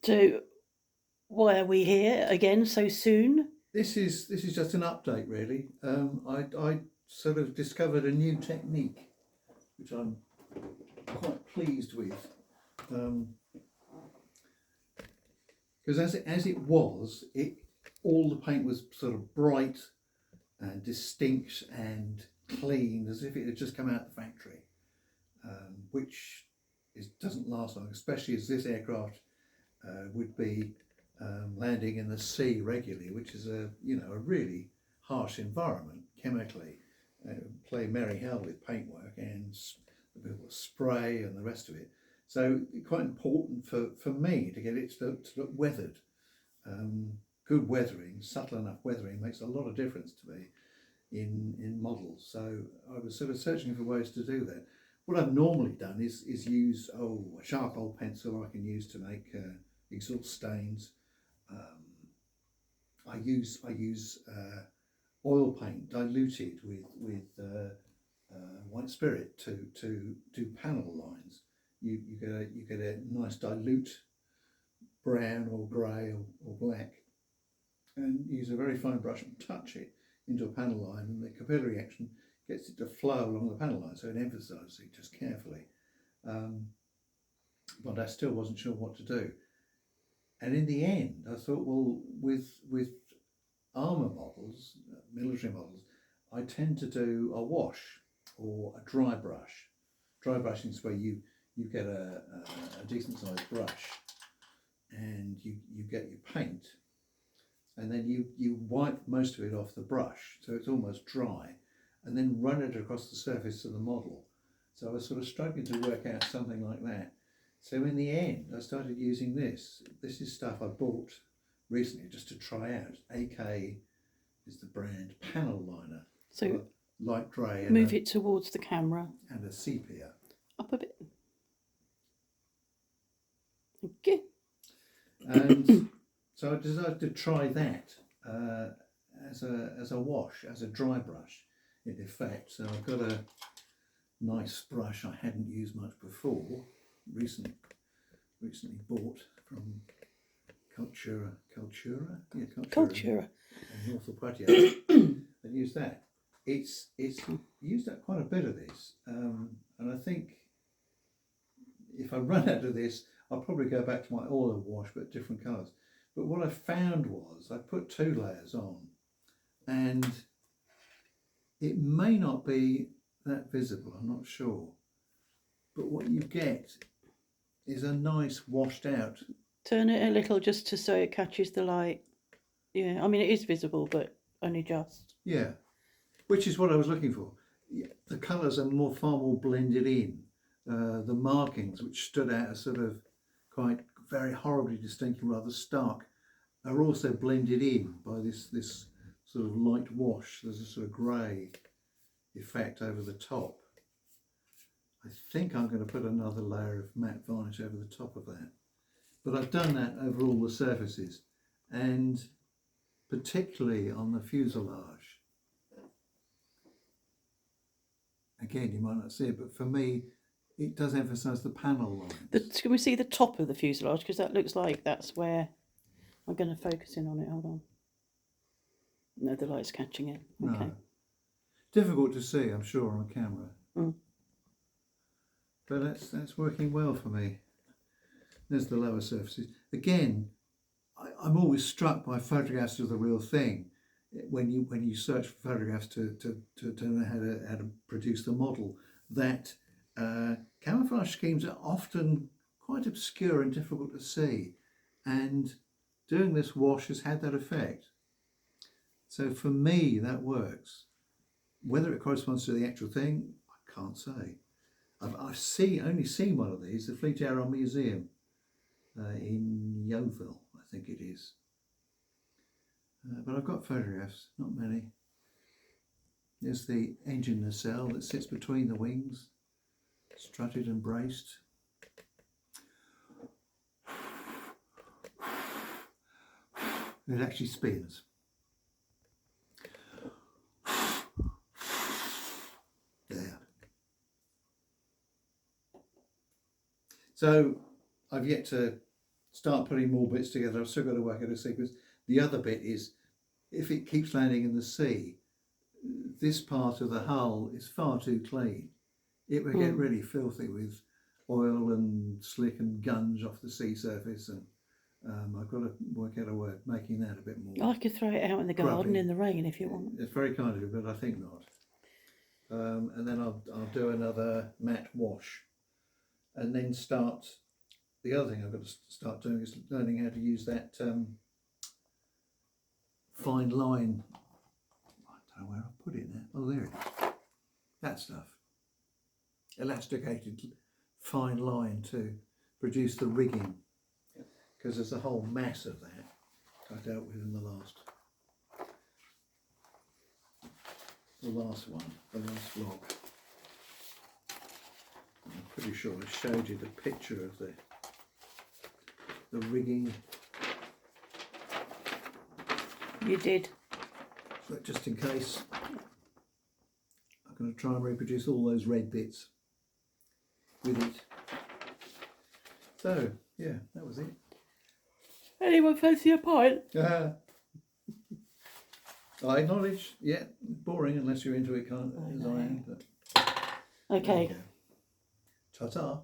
So, why are we here again so soon? This is just an update, really. I sort of discovered a new technique, which I'm quite pleased with, because as it was, all the paint was sort of bright and distinct and clean, as if it had just come out of the factory, which doesn't last long, especially as this aircraft would be landing in the sea regularly, which is a really harsh environment chemically. Play merry hell with paintwork and the spray and the rest of it. So quite important for me to get it to look weathered. Good weathering, subtle enough weathering makes a lot of difference to me in models. So I was sort of searching for ways to do that. What I've normally done is use a charcoal pencil I can use to make exhaust stains. I use oil paint diluted with white spirit to do panel lines. You get a nice dilute brown or grey or black, and use a very fine brush and touch it into a panel line, and the capillary action gets it to flow along the panel line, so it emphasises it just carefully. But I still wasn't sure what to do. And in the end, I thought, well, with armour models, military models, I tend to do a wash or a dry brush. Dry brushing is where you get a decent sized brush and you get your paint, and then you wipe most of it off the brush so it's almost dry, and then run it across the surface of the model. So I was sort of struggling to work out something like that. So in the end, I started using this. This is stuff I bought recently just to try out. AK is the brand, Paneliner. So, light grey. move it towards the camera. And a sepia. Up a bit. Okay. And so I decided to try that as a wash, as a dry brush, in effect. So I've got a nice brush I hadn't used much before. Recently bought from Cultura, north of Poitiers, and use that. It's used up quite a bit of this, and I think if I run out of this, I'll probably go back to my oil wash, but different colours. But what I found was I put 2 layers on, and it may not be that visible, I'm not sure, but what you get is a nice washed out. Turn it a little just so it catches the light. Yeah, I mean it is visible, but only just. Yeah, which is what I was looking for. The colours are far more blended in. The markings, which stood out as sort of quite very horribly distinct and rather stark, are also blended in by this sort of light wash. There's a sort of grey effect over the top. I think I'm going to put another layer of matte varnish over the top of that. But I've done that over all the surfaces, and particularly on the fuselage. Again, you might not see it, but for me, it does emphasise the panel lines. Can we see the top of the fuselage? Because that looks like that's where I'm going to focus in on it. Hold on. No, the light's catching it. Okay. No. Difficult to see, I'm sure, on camera. But that's working well for me. There's the lower surfaces. Again, I'm always struck by photographs of the real thing. When you search for photographs to know how to produce the model, that camouflage schemes are often quite obscure and difficult to see. And doing this wash has had that effect. So for me, that works. Whether it corresponds to the actual thing, I can't say. I've only seen one of these, the Fleet Aero Museum in Yeovil, I think it is. But I've got photographs, not many. There's the engine nacelle that sits between the wings, strutted and braced. It actually spins. There. So I've yet to start putting more bits together. I've still got to work out a sequence. The other bit is, if it keeps landing in the sea, this part of the hull is far too clean. It would get really filthy with oil and slick and gunge off the sea surface, and I've got to work out a way of making that a bit more. I could throw it out in the garden grubby. in the rain if you want. It's very kind of you, but I think not. And then I'll do another matte wash, and then start. The other thing I've got to start doing is learning how to use that fine line. I don't know where I put it now. Oh, there it is. That stuff. Elasticated fine line to produce the rigging, because there's a whole mass of that I dealt with in the last one, the last vlog. I'm pretty sure I showed you the picture of the rigging. You did. But just in case, I'm going to try and reproduce all those red bits with it. So yeah, that was it. Anyone fancy a pint? I acknowledge, yeah, boring unless you're into it, can't as I am. But Okay. ta-ta.